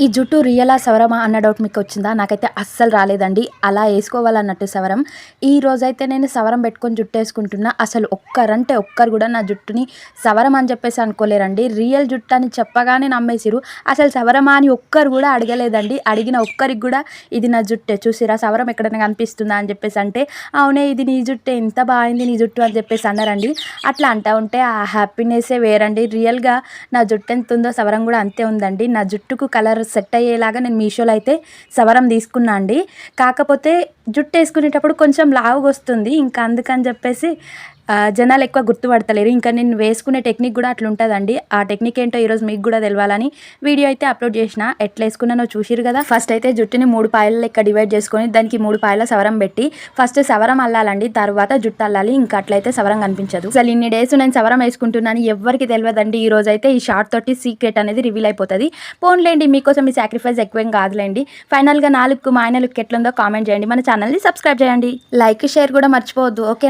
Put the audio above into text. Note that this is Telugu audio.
ఈ జుట్టు రియలా సవరమా అన్న డౌట్ మీకు వచ్చిందా? నాకైతే అస్సలు రాలేదండి. అలా ఏసుకోవాలన్నట్టు సవరం. ఈ రోజైతే నేను సవరం పెట్టుకొని జుట్టేసుకుంటున్నా. అసలు ఒక్కరు కూడా నా జుట్టుని సవరం అని చెప్పేసి అనుకోలేరండి. రియల్ జుట్టు అని చెప్పగానే నమ్మేసిర్రు. అసలు సవరమా అని ఒక్కరు కూడా అడగలేదండి. అడిగిన ఒక్కరికి కూడా ఇది నా జుట్టే, చూసిర్రా సవరం ఎక్కడైనా కనిపిస్తుందా అని చెప్పేసి అంటే, అవునే ఇది నీ జుట్టే, ఎంత బాగుంది నీ జుట్టు అని చెప్పేసి అన్నారండి. అట్లా అంటా ఉంటే ఆ హ్యాపీనెస్సే వేరండి. రియల్‌గా నా జుట్టు ఎంత ఉందో సవరం కూడా అంతే ఉందండి. నా జుట్టుకు కలర్ సెట్ అయ్యేలాగా నేను మీషోలో అయితే సవరం తీసుకున్నా అండి. కాకపోతే జుట్టు వేసుకునేటప్పుడు కొంచెం లావుగొస్తుంది. ఇంకా అందుకని చెప్పేసి జనాలు ఎక్కువ గుర్తుపడతలేరు. ఇంకా నేను వేసుకునే టెక్నిక్ కూడా అట్లుంటదండి. ఆ టెక్నిక్ ఏంటో ఈరోజు మీకు కూడా తెలవాలని వీడియో అయితే అప్లోడ్ చేసిన. ఎట్లా వేసుకున్నానో చూసిర్రు కదా. ఫస్ట్ అయితే జుట్టుని 3 పాయల లెక్క డివైడ్ చేసుకొని దానికి 3 పాయల సవరం పెట్టి ఫస్ట్ సవరం అల్లాలండి. తర్వాత జుట్టు అల్లాలి. ఇంకా అట్లయితే సవరం కనిపించదు. అసలు ఇన్ని డేస్ నేను సవరం వేసుకుంటున్నాను ఎవ్వరికి తెలియదండి. ఈ రోజు అయితే ఈ షార్ట్ తోటి సీక్రెట్ అనేది రివీల్ అయిపోతుంది. పోన్లేండి, మీకోసం మీ సాక్రిఫైస్ ఎక్కువేం కాదులేండి. ఫైనల్గా నా లుక్ మా ఆయన లుక్ ఎట్లుందో కామెంట్ చేయండి. మన ఛానల్ని సబ్స్క్రైబ్ చేయండి. లైక్ షేర్ కూడా మర్చిపోవద్దు. ఓకే.